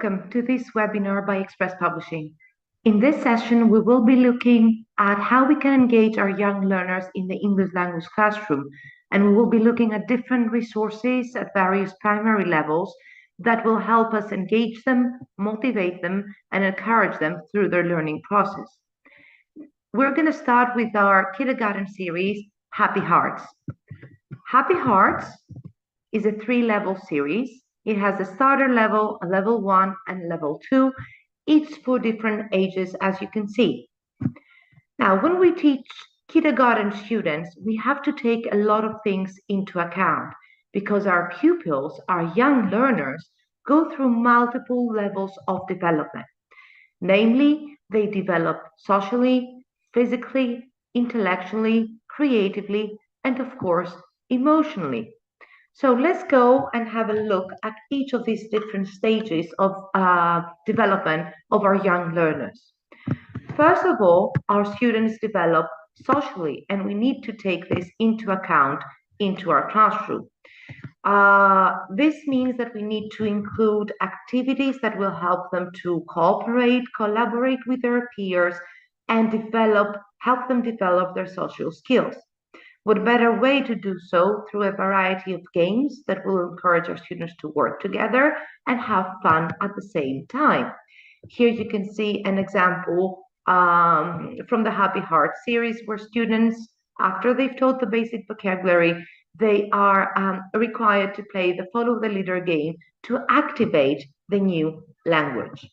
Welcome to this webinar by Express Publishing. In this session, we will be looking at how we can engage our young learners in the English language classroom, and we will be looking at different resources at various primary levels that will help us engage them, motivate them, and encourage them through their learning process. We're going to start with our kindergarten series, Happy Hearts. Happy Hearts is a 3-level series. It has a starter level, a level 1, and level 2, each for different ages, as you can see. Now, when we teach kindergarten students, we have to take a lot of things into account because our pupils, our young learners, go through multiple levels of development. Namely, they develop socially, physically, intellectually, creatively, and of course, emotionally. So let's go and have a look at each of these different stages of development of our young learners. First of all, our students develop socially, and we need to take this into account into our classroom. This means that we need to include activities that will help them to cooperate, collaborate with their peers, and help them develop their social skills. What better way to do so through a variety of games that will encourage our students to work together and have fun at the same time. Here you can see an example from the Happy Heart series where students, after they've taught the basic vocabulary, they are required to play the follow the leader game to activate the new language.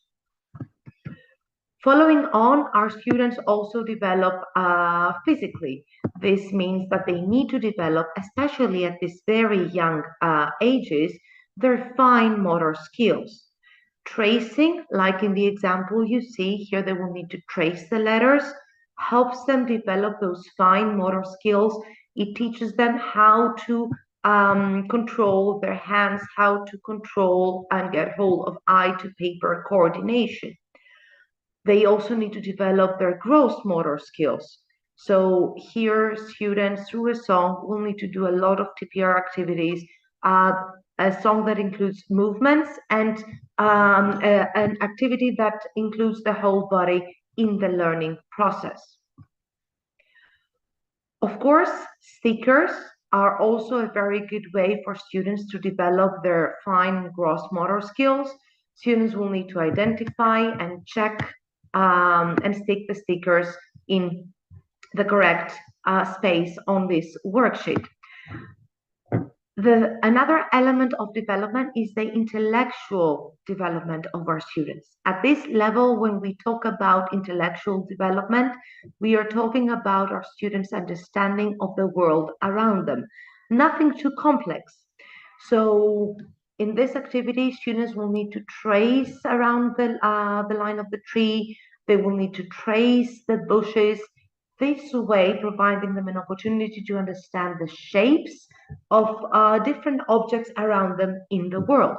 Following on, our students also develop physically. This means that they need to develop, especially at these very young ages, their fine motor skills. Tracing, like in the example you see here, they will need to trace the letters, helps them develop those fine motor skills. It teaches them how to control their hands, how to control and get hold of eye to paper coordination. They also need to develop their gross motor skills. So here, students through a song will need to do a lot of TPR activities, a song that includes movements and an activity that includes the whole body in the learning process. Of course, stickers are also a very good way for students to develop their fine gross motor skills. Students will need to identify and check and stick the stickers in the correct space on this worksheet. Another element of development is the intellectual development of our students. At this level, when we talk about intellectual development, we are talking about our students' understanding of the world around them. Nothing too complex. So in this activity, students will need to trace around the line of the tree. They will need to trace the bushes. This way, providing them an opportunity to understand the shapes of different objects around them in the world.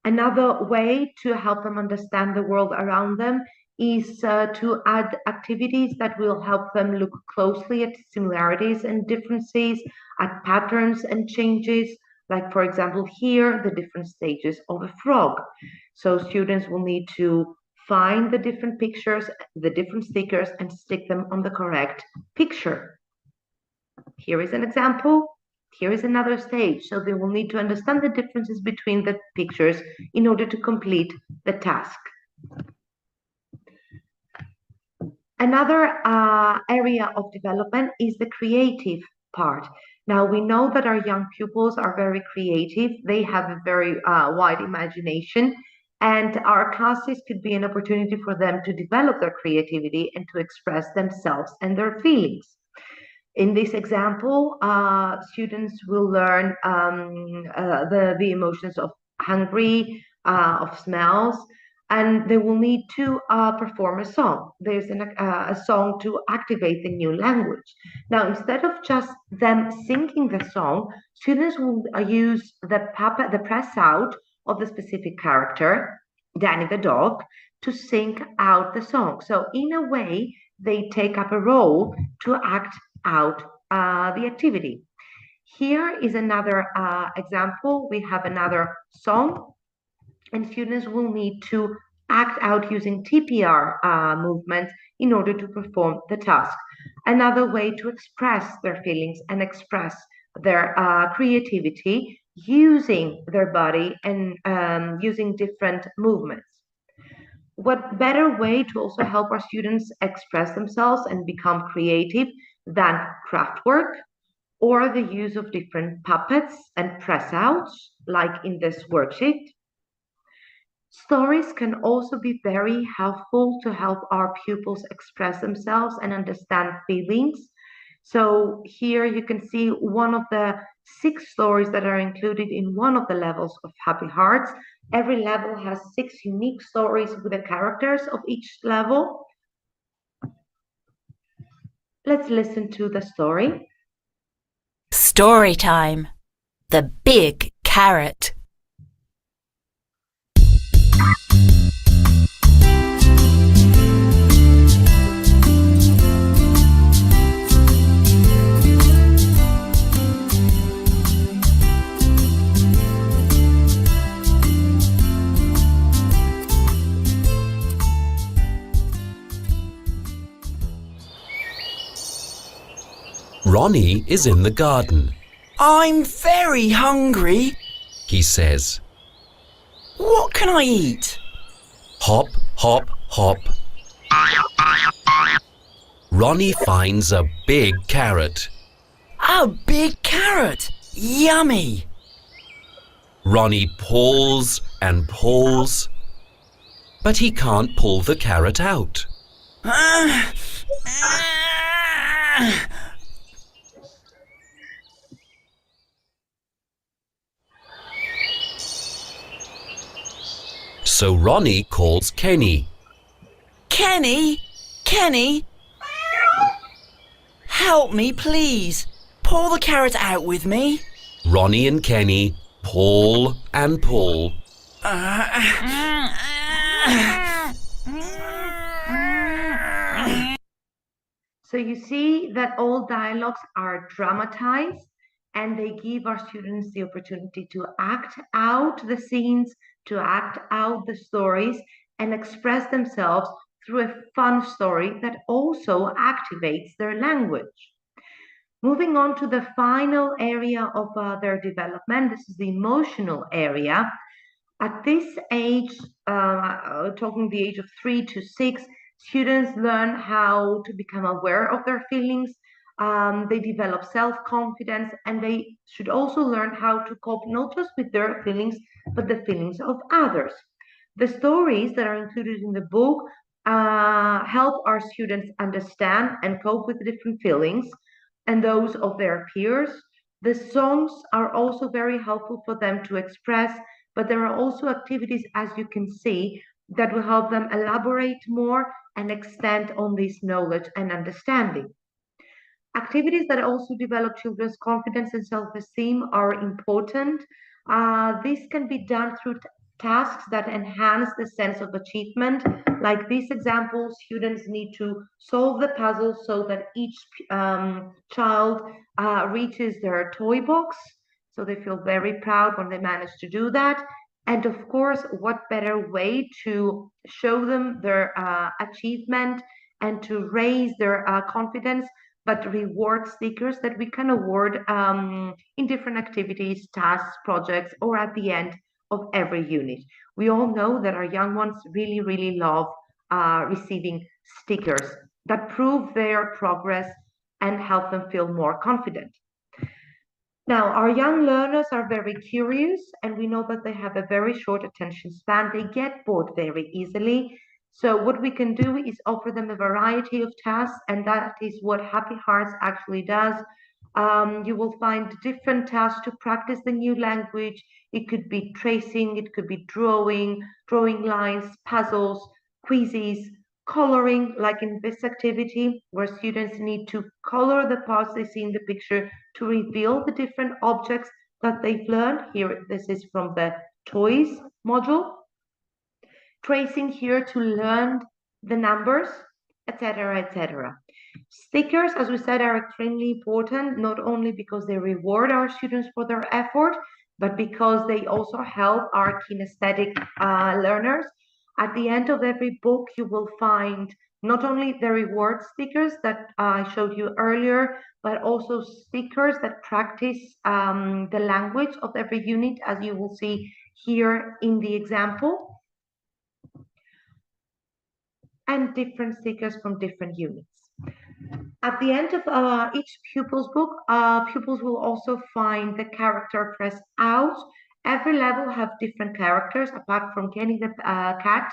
Another way to help them understand the world around them is to add activities that will help them look closely at similarities and differences, at patterns and changes, like, for example, here, the different stages of a frog. So students will need to find the different pictures, the different stickers, and stick them on the correct picture. Here is an example. Here is another stage. So they will need to understand the differences between the pictures in order to complete the task. Another area of development is the creative part. Now, we know that our young pupils are very creative. They have a very wide imagination, and our classes could be an opportunity for them to develop their creativity and to express themselves and their feelings. In this example, students will learn the emotions of hungry, of smells, and they will need to perform a song. There's a song to activate the new language. Now, instead of just them singing the song, students will use the press out of the specific character, Danny the dog, to sing out the song. So in a way, they take up a role to act out the activity. Here is another example. We have another song, and students will need to act out using TPR movements in order to perform the task. Another way to express their feelings and express their creativity using their body and using different movements. What better way to also help our students express themselves and become creative than craft work or the use of different puppets and press outs, like in this worksheet. Stories can also be very helpful to help our pupils express themselves and understand feelings. So here you can see one of the 6 stories that are included in one of the levels of Happy Hearts. Every level has 6 unique stories with the characters of each level. Let's listen to the story. Story time. The Big Carrot. Ronnie is in the garden. I'm very hungry. He says, What can I eat? hop, hop, hop. Ronnie finds a big carrot. A big carrot. Yummy. Ronnie pulls and pulls, but he can't pull the carrot out. So Ronnie calls Kenny. Kenny, Kenny, help me please. Pull the carrot out with me. Ronnie and Kenny pull and pull. So you see that all dialogues are dramatized and they give our students the opportunity to act out the scenes, to act out the stories and express themselves through a fun story that also activates their language. Moving on to the final area of their development, this is the emotional area. At this age, talking the age of 3 to 6, students learn how to become aware of their feelings. They develop self-confidence, and they should also learn how to cope not just with their feelings, but the feelings of others. The stories that are included in the book help our students understand and cope with different feelings and those of their peers. The songs are also very helpful for them to express, but there are also activities, as you can see, that will help them elaborate more and extend on this knowledge and understanding. Activities that also develop children's confidence and self-esteem are important. This can be done through tasks that enhance the sense of achievement. Like this example, students need to solve the puzzle so that each child reaches their toy box. So they feel very proud when they manage to do that. And of course, what better way to show them their achievement and to raise their confidence but reward stickers that we can award in different activities, tasks, projects, or at the end of every unit. We all know that our young ones really, really love receiving stickers that prove their progress and help them feel more confident. Now, our young learners are very curious, and we know that they have a very short attention span. They get bored very easily. So what we can do is offer them a variety of tasks, and that is what Happy Hearts actually does. You will find different tasks to practice the new language. It could be tracing, it could be drawing lines, puzzles, quizzes, coloring, like in this activity, where students need to color the parts they see in the picture to reveal the different objects that they've learned. Here, this is from the toys module. Tracing here to learn the numbers etc., etc. Stickers, as we said, are extremely important, not only because they reward our students for their effort, but because they also help our kinesthetic learners. At the end of every book, you will find not only the reward stickers that I showed you earlier, but also stickers that practice the language of every unit, as you will see here in the example, and different stickers from different units. At the end of each pupil's book, pupils will also find the character press out. Every level have different characters, apart from Kenny the cat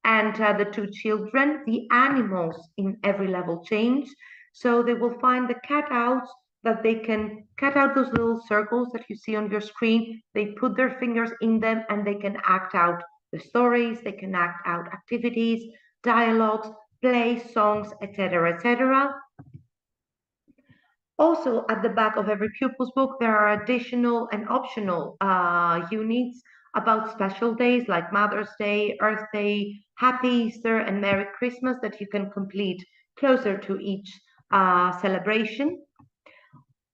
and the two children. The animals in every level change. So they will find the cat out, that they can cut out those little circles that you see on your screen. They put their fingers in them and they can act out the stories, they can act out activities, dialogues, play, songs, etc., etc. Also, at the back of every pupil's book, there are additional and optional units about special days like Mother's Day, Earth Day, Happy Easter, and Merry Christmas that you can complete closer to each celebration.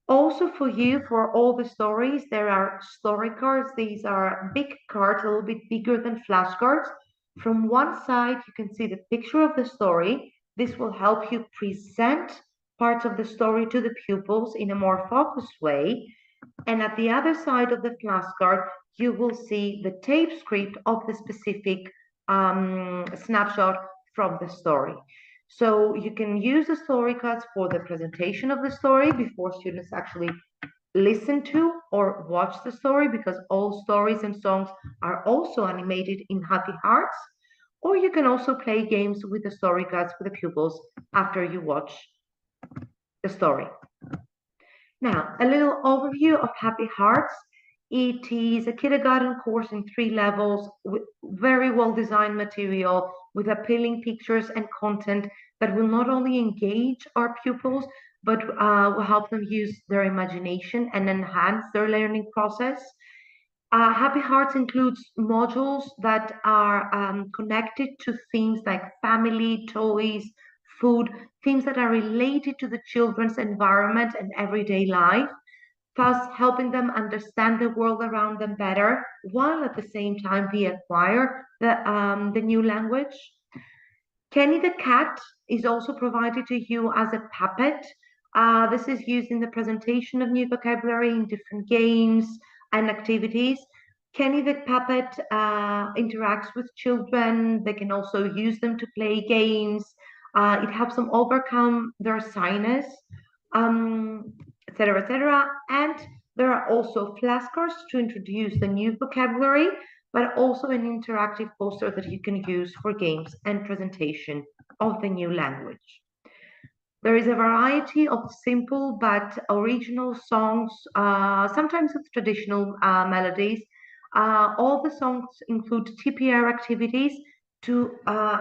Also for you, for all the stories, there are story cards. These are big cards, a little bit bigger than flashcards. From one side, you can see the picture of the story. This will help you present parts of the story to the pupils in a more focused way. And at the other side of the flashcard, you will see the tape script of the specific snapshot from the story. So you can use the story cards for the presentation of the story before students actually listen to or watch the story, because all stories and songs are also animated in Happy Hearts. Or you can also play games with the story cards for the pupils after you watch the story. Now, a little overview of Happy Hearts. It is a kindergarten course in 3 levels with very well-designed material, with appealing pictures and content that will not only engage our pupils, but will help them use their imagination and enhance their learning process. Happy Hearts includes modules that are connected to themes like family, toys, food, themes that are related to the children's environment and everyday life, thus helping them understand the world around them better, while at the same time they acquire the new language. Kenny the cat is also provided to you as a puppet. This is used in the presentation of new vocabulary in different games and activities. Kenny the puppet interacts with children. They can also use them to play games. It helps them overcome their shyness, etc., etc. And there are also flashcards to introduce the new vocabulary, but also an interactive poster that you can use for games and presentation of the new language. There is a variety of simple but original songs, sometimes with traditional melodies. All the songs include TPR activities to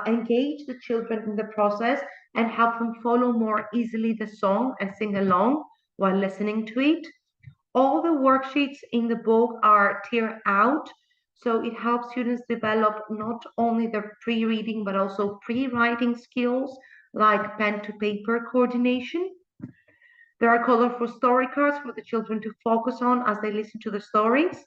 engage the children in the process and help them follow more easily the song and sing along while listening to it. All the worksheets in the book are tiered out, so it helps students develop not only their pre-reading but also pre-writing skills like pen to paper coordination. There are colorful story cards for the children to focus on as they listen to the stories.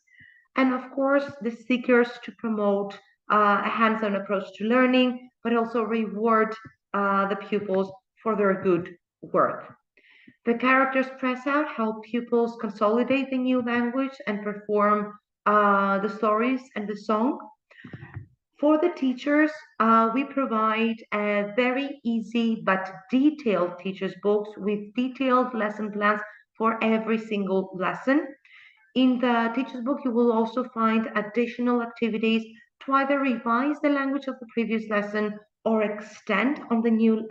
And of course, the stickers to promote a hands-on approach to learning, but also reward the pupils for their good work. The characters press out help pupils consolidate the new language and perform the stories and the song. For the teachers, we provide a very easy but detailed teacher's books with detailed lesson plans for every single lesson. In the teacher's book, you will also find additional activities to either revise the language of the previous lesson or extend on the new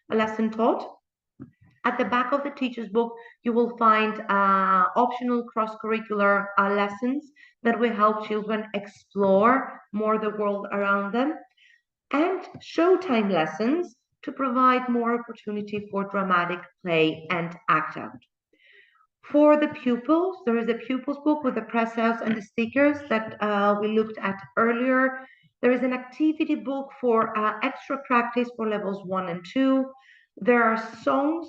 lesson taught. At the back of the teacher's book, you will find optional cross-curricular lessons that will help children explore more the world around them, and showtime lessons to provide more opportunity for dramatic play and act out. For the pupils, there is a pupils book with the press outs and the stickers that we looked at earlier. There is an activity book for extra practice for levels 1 and 2. There are songs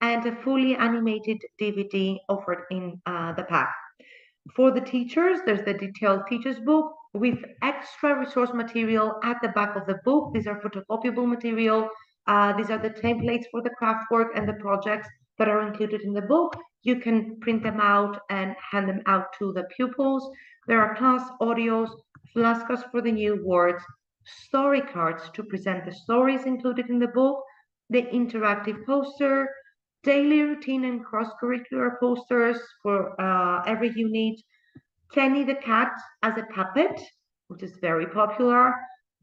and a fully animated DVD offered in the pack. For the teachers, there's the detailed teacher's book with extra resource material at the back of the book. These are photocopyable material. These are the templates for the craft work and the projects that are included in the book. You can print them out and hand them out to the pupils. There are class audios, flashcards for the new words, story cards to present the stories included in the book, the interactive poster, daily routine and cross-curricular posters for every unit, Kenny the cat as a puppet, which is very popular,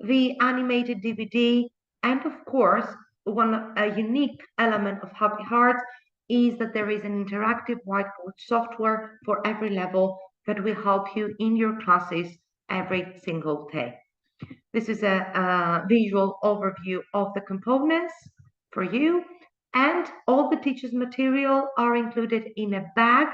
the animated DVD, and of course, a unique element of Happy Hearts is that there is an interactive whiteboard software for every level that will help you in your classes every single day. This is a visual overview of the components for you, and all the teacher's material are included in a bag.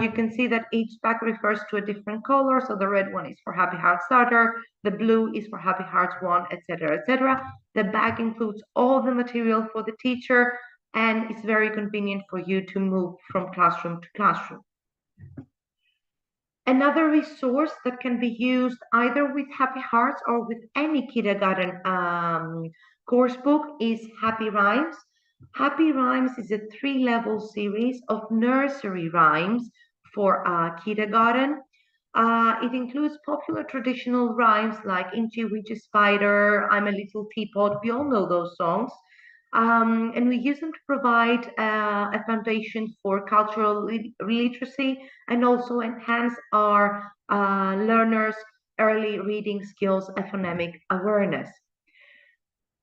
You can see that each bag refers to a different color. So the red one is for Happy Heart Starter, the blue is for Happy Hearts 1, etc., etc. The bag includes all the material for the teacher, and it's very convenient for you to move from classroom to classroom. Another resource that can be used either with Happy Hearts or with any kindergarten course book is Happy Rhymes. Happy Rhymes is a 3-level series of nursery rhymes for kindergarten. It includes popular traditional rhymes like Inchy Witchy Spider, I'm a Little Teapot. We all know those songs. And we use them to provide a foundation for cultural literacy and also enhance our learners' early reading skills and phonemic awareness.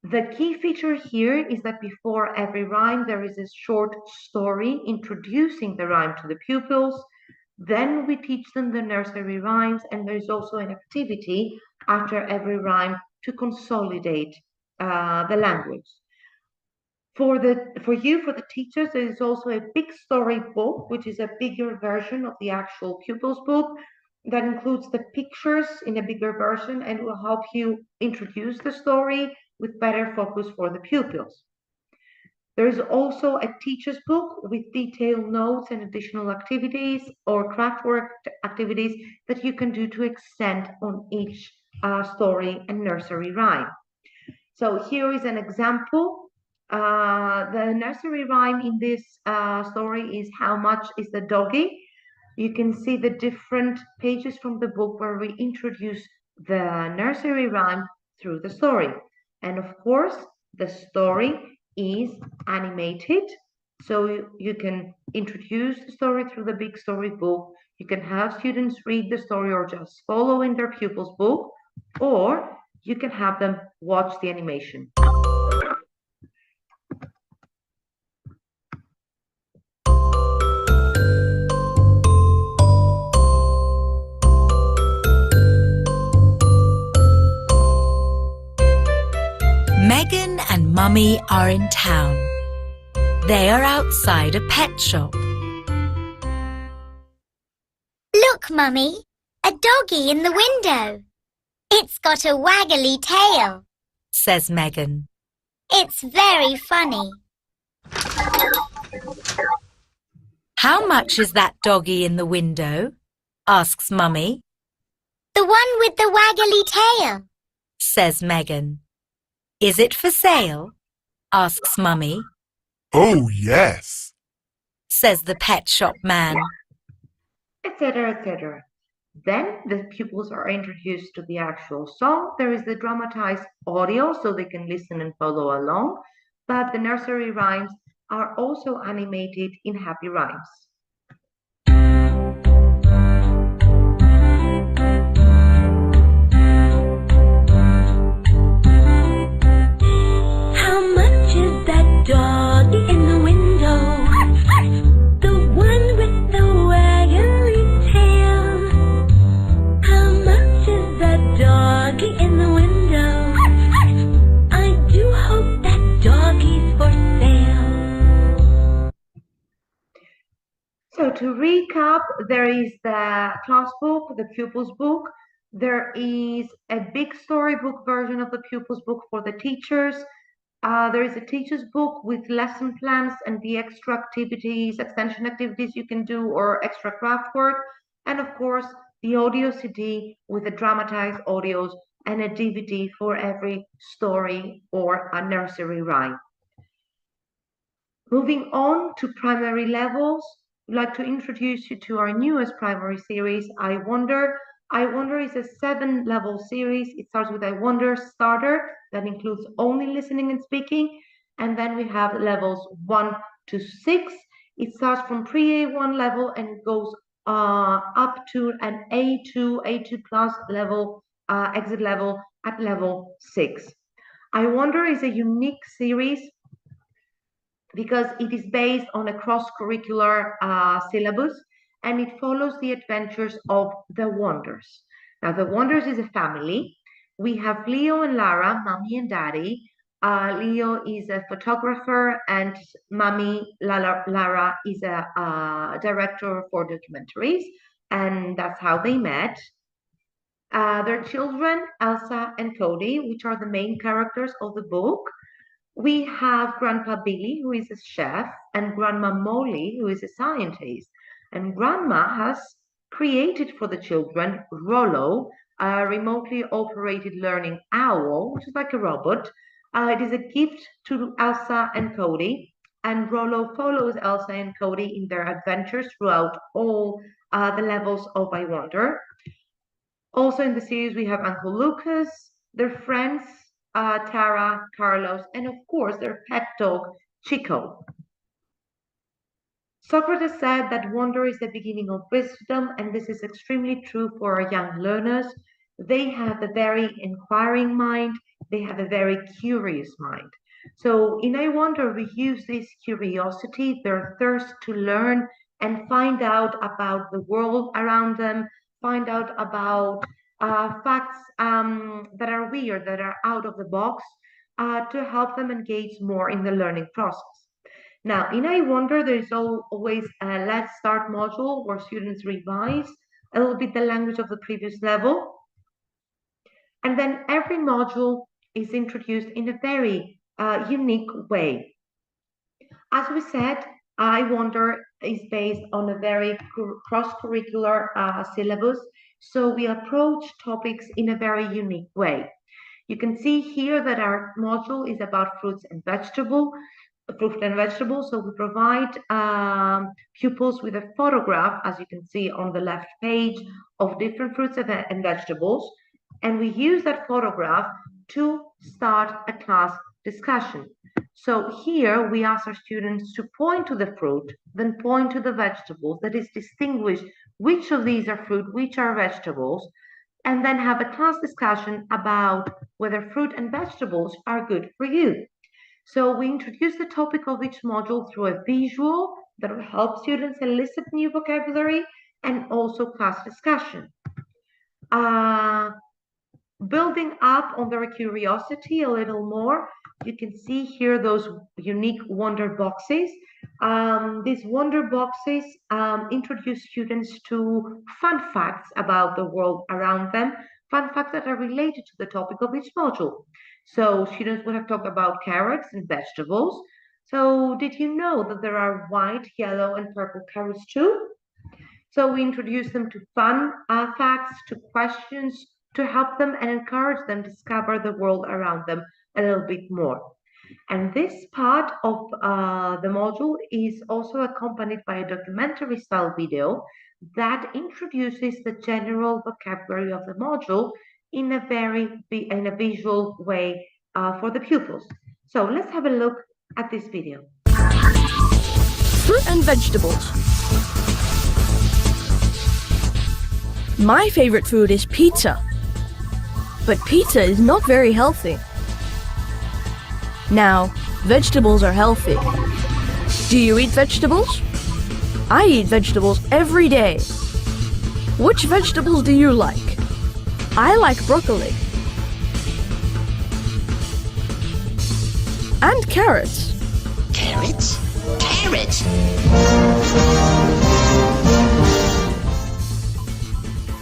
The key feature here is that before every rhyme, there is a short story introducing the rhyme to the pupils. Then we teach them the nursery rhymes, and there's also an activity after every rhyme to consolidate the language. For the teachers, there is also a big story book, which is a bigger version of the actual pupils book that includes the pictures in a bigger version and will help you introduce the story with better focus for the pupils. There is also a teacher's book with detailed notes and additional activities or craft work activities that you can do to extend on each story and nursery rhyme. So here is an example. The nursery rhyme in this story is How Much is the Doggy? You can see the different pages from the book where we introduce the nursery rhyme through the story. And of course, the story is animated. So you can introduce the story through the big story book. You can have students read the story or just follow in their pupils' book, or you can have them watch the animation. Megan and Mummy are in town. They are outside a pet shop. Look, Mummy, a doggy in the window. It's got a waggly tail, Says Megan. It's very funny. How much is that doggy in the window? Asks Mummy. The one with the waggly tail, Says Megan. Is it for sale? Asks Mummy. Oh, yes. Says the pet shop man. Etc., etc. Then the pupils are introduced to the actual song. There is the dramatized audio so they can listen and follow along, but the nursery rhymes are also animated in Happy Rhymes. How much is that doggy in the window? The one with the waggly tail. How much is that doggy in the window? I do hope that doggy's for sale. So to recap, there is the class book, the pupils book, There is a big storybook version of the pupils book for the teachers. There is a teacher's book with lesson plans and the extra activities, extension activities you can do, or extra craft work. And of course, the audio CD with the dramatized audios and a DVD for every story or a nursery rhyme. Moving on to primary levels, I'd like to introduce you to our newest primary series, iWonder. iWonder is a 7-level series. It starts with iWonder Starter that includes only listening and speaking, and then we have levels 1 to 6. It starts from pre-A1 level and goes up to an A2 plus level, exit level at level 6. iWonder is a unique series because it is based on a cross-curricular syllabus, and it follows the adventures of the Wonders. Now, the Wonders is a family. We have Leo and Lara, mommy and daddy. Leo is a photographer, and mommy Lara is a director for documentaries, and that's how they met. Their children, Elsa and Cody, which are the main characters of the book. We have Grandpa Billy, who is a chef, and Grandma Molly, who is a scientist. And Grandma has created for the children Rollo, a remotely operated learning owl, which is like a robot. It is a gift to Elsa and Cody, and Rollo follows Elsa and Cody in their adventures throughout all the levels of iWonder. Also in the series, we have Uncle Lucas, their friends, Tara, Carlos, and of course their pet dog, Chico. Socrates said that wonder is the beginning of wisdom, and this is extremely true for our young learners. They have a very inquiring mind, they have a very curious mind. So in iWonder, we use this curiosity, their thirst to learn and find out about the world around them, find out about facts that are weird, that are out of the box, to help them engage more in the learning process. Now, in iWonder, there is always a Let's Start module where students revise a little bit the language of the previous level. And then every module is introduced in a very unique way. As we said, iWonder is based on a very cross-curricular syllabus, so we approach topics in a very unique way. You can see here that our module is about fruit and vegetables. So we provide pupils with a photograph, as you can see on the left page, of different fruits and vegetables, and we use that photograph to start a class discussion. So here we ask our students to point to the fruit, then point to the vegetables, that is, distinguish which of these are fruit, which are vegetables, and then have a class discussion about whether fruit and vegetables are good for you. So we introduce the topic of each module through a visual that will help students elicit new vocabulary and also class discussion. Building up on their curiosity a little more, you can see here those unique wonder boxes. These wonder boxes introduce students to fun facts about the world around them, fun facts that are related to the topic of each module. So students would have talked about carrots and vegetables. So did you know that there are white, yellow, and purple carrots too? So we introduce them to fun facts, to questions, to help them and encourage them to discover the world around them a little bit more. And this part of the module is also accompanied by a documentary style video that introduces the general vocabulary of the module in a visual way for the pupils. So let's have a look at this video. Fruit and vegetables. My favorite food is pizza. But pizza is not very healthy. Now, vegetables are healthy. Do you eat vegetables? I eat vegetables every day. Which vegetables do you like? I like broccoli. And carrots. Carrots? Carrots!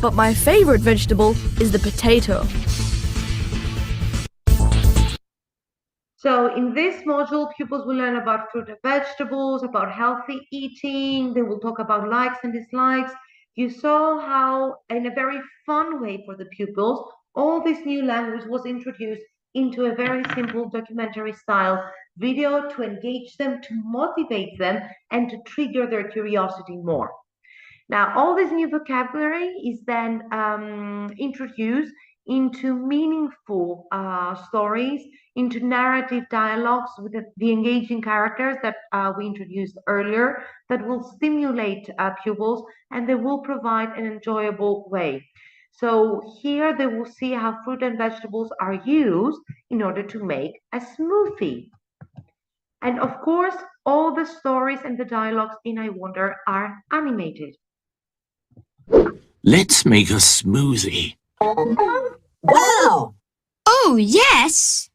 but my favorite vegetable is the potato. So in this module, pupils will learn about fruit and vegetables, about healthy eating. They will talk about likes and dislikes. You saw how, in a very fun way for the pupils, all this new language was introduced into a very simple documentary style video to engage them, to motivate them, and to trigger their curiosity more. Now, all this new vocabulary is then introduced into meaningful stories, into narrative dialogues with the engaging characters that we introduced earlier, that will stimulate pupils, and they will provide an enjoyable way. So here they will see how fruit and vegetables are used in order to make a smoothie. And of course, all the stories and the dialogues in iWonder are animated. Let's make a smoothie. Wow! Oh, yes.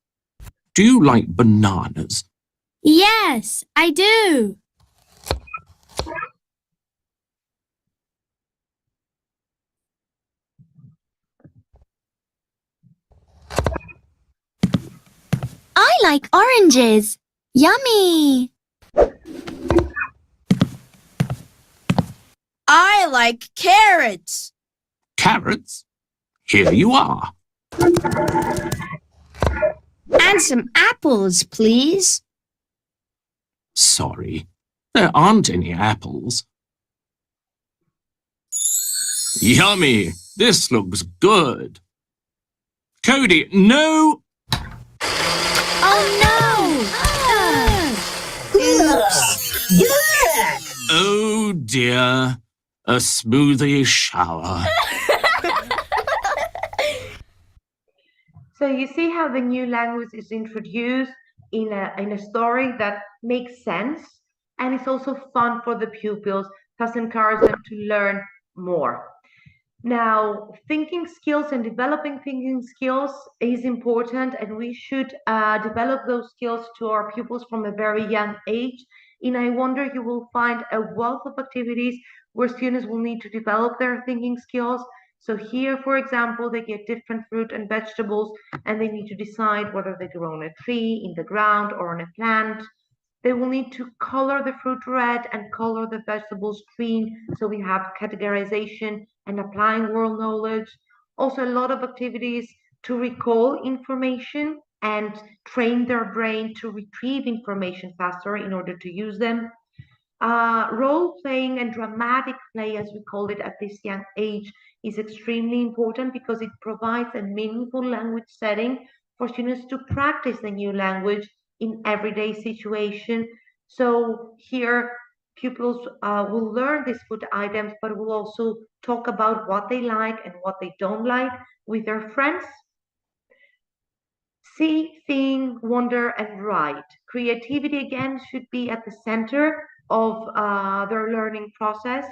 Do you like bananas? Yes, I do. I like oranges. Yummy. I like carrots. Carrots? Here you are. And some apples, please. Sorry, there aren't any apples. Yummy! This looks good. Cody, no! Oh, no! Oops! Yuck! Oh dear, a smoothie shower. So you see how the new language is introduced in a story that makes sense, and it's also fun for the pupils, thus encourage them to learn more. Now, thinking skills and developing thinking skills is important, and we should develop those skills to our pupils from a very young age. In iWonder, you will find a wealth of activities where students will need to develop their thinking skills. So here, for example, they get different fruit and vegetables, and they need to decide whether they grow on a tree, in the ground, or on a plant. They will need to color the fruit red and color the vegetables green. So we have categorization and applying world knowledge. Also, a lot of activities to recall information and train their brain to retrieve information faster in order to use them. Role playing and dramatic play, as we call it at this young age, is extremely important because it provides a meaningful language setting for students to practice the new language in everyday situation. So here pupils will learn these food items, but will also talk about what they like and what they don't like with their friends. See, think, wonder, and write. Creativity again should be at the center of their learning process.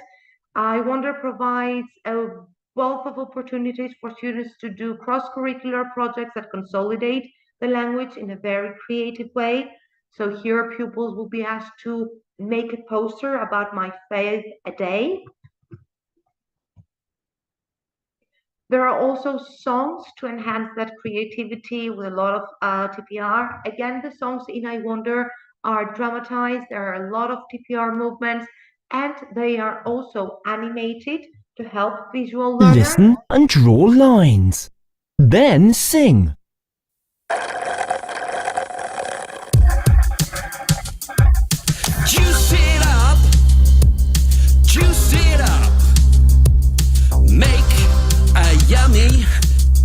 iWonder provides a wealth of opportunities for students to do cross-curricular projects that consolidate the language in a very creative way. So here pupils will be asked to make a poster about my faith a day. There are also songs to enhance that creativity with a lot of TPR. Again, the songs in iWonder are dramatized. There are a lot of TPR movements, and they are also animated to help visual learners. Listen and draw lines. Then sing. Juice it up. Juice it up. Make a yummy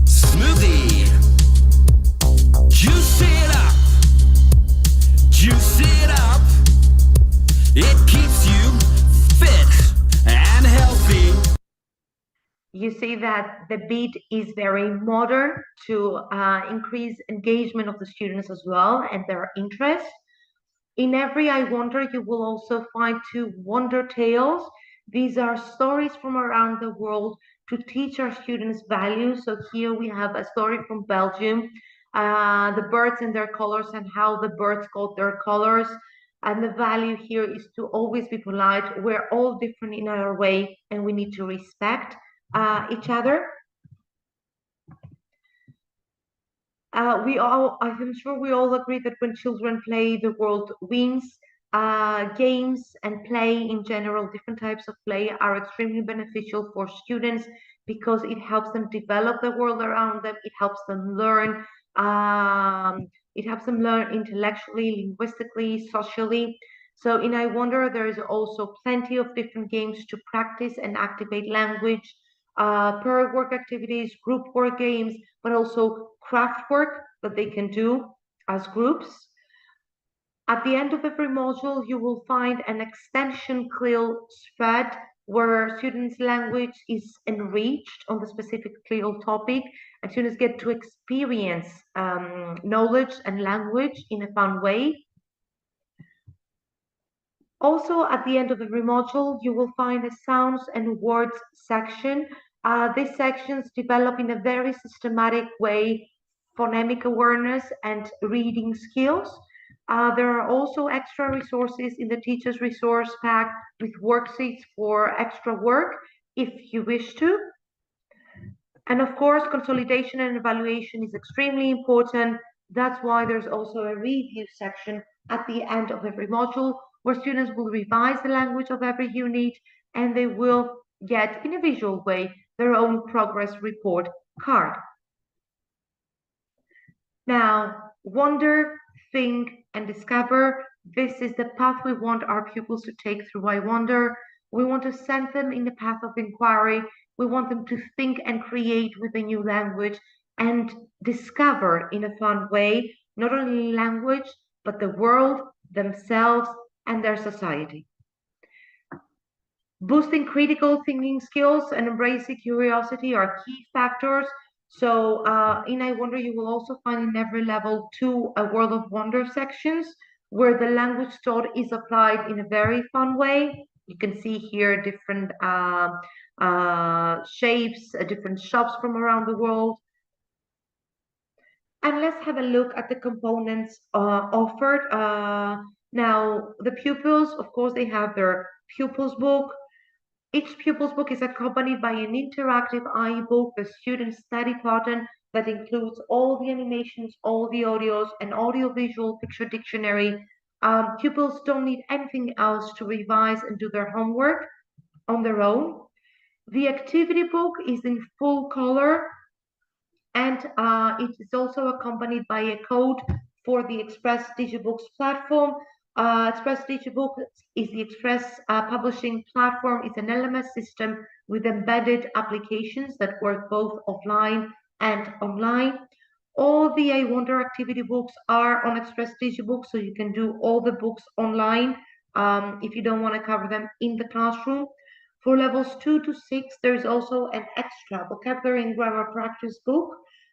smoothie. Juice it up. Juice it up. It keeps you fit and healthy. You see that the beat is very modern to increase engagement of the students as well and their interest. In every iWonder, you will also find 2 wonder tales. These are stories from around the world to teach our students values. So here we have a story from Belgium, the birds and their colors and how the birds got their colors. And the value here is to always be polite. We're all different in our way, and we need to respect each other. I'm sure we all agree that when children play, the world wins. Games and play in general, different types of play are extremely beneficial for students because it helps them develop the world around them. It helps them learn. It helps them learn intellectually, linguistically, socially. So in iWonder, there is also plenty of different games to practice and activate language, pair work activities, group work games, but also craft work that they can do as groups. At the end of every module, you will find an extension CLIL spread where students' language is enriched on the specific CLIL topic, and students get to experience knowledge and language in a fun way. Also, at the end of every module, you will find a sounds and words section. These sections develop in a very systematic way phonemic awareness and reading skills. There are also extra resources in the teacher's resource pack with worksheets for extra work if you wish to. And of course, consolidation and evaluation is extremely important. That's why there's also a review section at the end of every module where students will revise the language of every unit and they will get, in a visual way, their own progress report card. Now, wonder, think, and discover. This is the path we want our pupils to take through iWonder. We want to send them in the path of inquiry. We want them to think and create with a new language and discover in a fun way, not only language, but the world, themselves, and their society. Boosting critical thinking skills and embracing curiosity are key factors. So in iWonder, you will also find in every level 2 a World of Wonder sections where the language taught is applied in a very fun way. You can see here different shapes, different shops from around the world. And let's have a look at the components offered. Now, the pupils, of course, they have their pupils book. Each pupils book is accompanied by an interactive iBook, the student study pattern that includes all the animations, all the audios, and audiovisual picture dictionary. Pupils don't need anything else to revise and do their homework on their own. The activity book is in full color, and it is also accompanied by a code for the Express Digibooks platform. Express Digibooks is the Express publishing platform. It's an LMS system with embedded applications that work both offline and online. All the iWonder activity books are on Express Digibooks, so you can do all the books online if you don't want to cover them in the classroom. For levels 2 to 6, there's also an extra vocabulary and grammar practice book.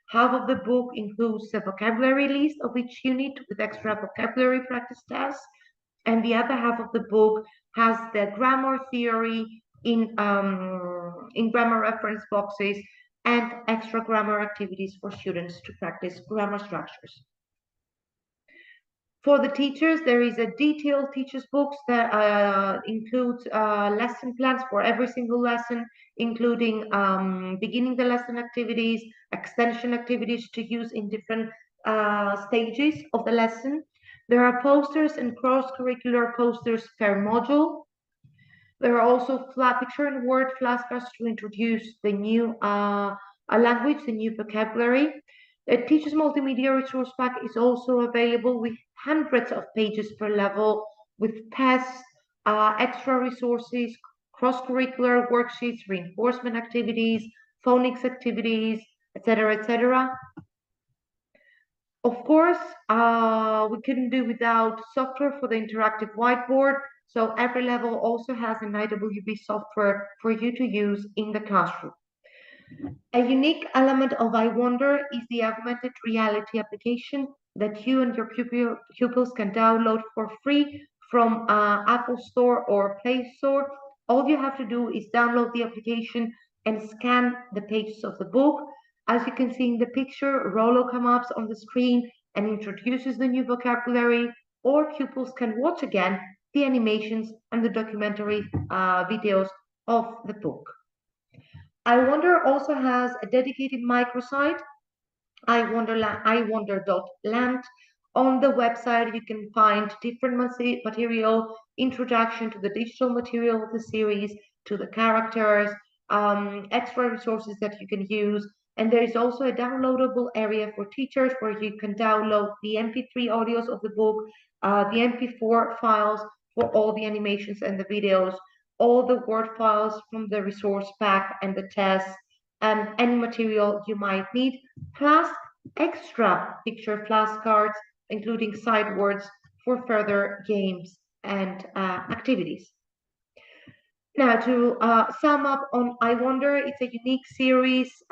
Half of the book includes the vocabulary list of each unit with extra vocabulary practice tests, and the other half of the book has the grammar theory in grammar reference boxes and extra grammar activities for students to practice grammar structures. For the teachers, there is a detailed teacher's books that includes lesson plans for every single lesson, including beginning the lesson activities, extension activities to use in different stages of the lesson. There are posters and cross-curricular posters per module. There are also picture and word flashcards to introduce the new language, the new vocabulary. A teacher's multimedia resource pack is also available with hundreds of pages per level, with tests, extra resources, cross-curricular worksheets, reinforcement activities, phonics activities, etc., etc. Of course, we couldn't do without software for the interactive whiteboard. So every level also has an IWB software for you to use in the classroom. A unique element of iWonder is the augmented reality application that you and your pupils can download for free from Apple Store or Play Store. All you have to do is download the application and scan the pages of the book. As you can see in the picture, Rollo comes up on the screen and introduces the new vocabulary, or pupils can watch again the animations and the documentary videos of the book. iWonder also has a dedicated microsite, iWonder.land. On the website, you can find different material, introduction to the digital material of the series, to the characters, extra resources that you can use. And there is also a downloadable area for teachers where you can download the MP3 audios of the book, the MP4 files for all the animations and the videos, all the Word files from the resource pack and the tests, and any material you might need, plus extra picture flashcards, including sight words for further games and activities. Now, to sum up on iWonder, it's a unique series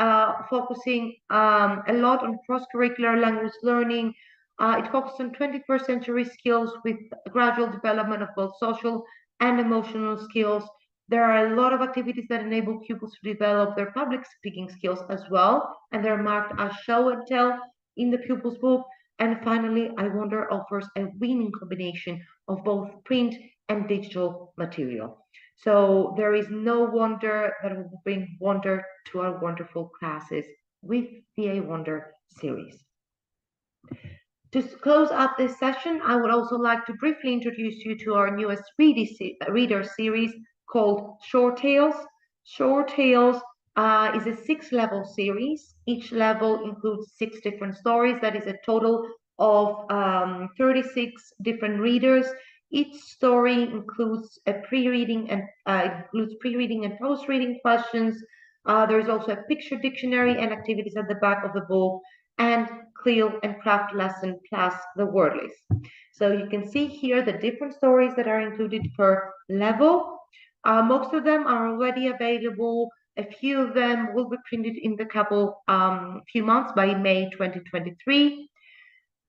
focusing a lot on cross-curricular language learning. It focuses on 21st century skills with gradual development of both social and emotional skills. There are a lot of activities that enable pupils to develop their public speaking skills as well, and they're marked as show and tell in the pupil's book. And finally, iWonder offers a winning combination of both print and digital material. So there is no wonder that will bring wonder to our wonderful classes with the iWonder series. To close up this session, I would also like to briefly introduce you to our newest reader series called Short Tales. Short Tales is a 6-level series. Each level includes 6 different stories. That is a total of 36 different readers. Each story includes a pre-reading and post-reading questions. There's also a picture dictionary and activities at the back of the book, and CLIL and craft lesson plus the word list. So you can see here the different stories that are included per level. Most of them are already available. A few of them will be printed in the few months by May 2023.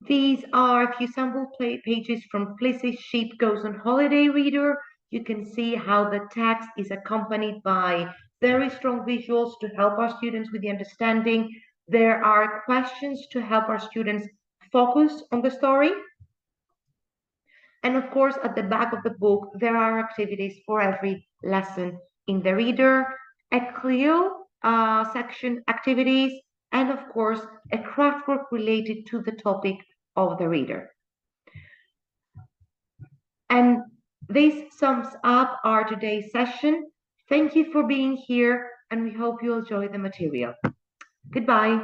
These are a few sample pages from Plissy Sheep Goes on Holiday Reader. You can see how the text is accompanied by very strong visuals to help our students with the understanding. There are questions to help our students focus on the story. And of course, at the back of the book, there are activities for every lesson in the reader, a CLIL section activities, and of course, a craft work related to the topic of the reader. And this sums up our today's session. Thank you for being here, and we hope you enjoy the material. Goodbye.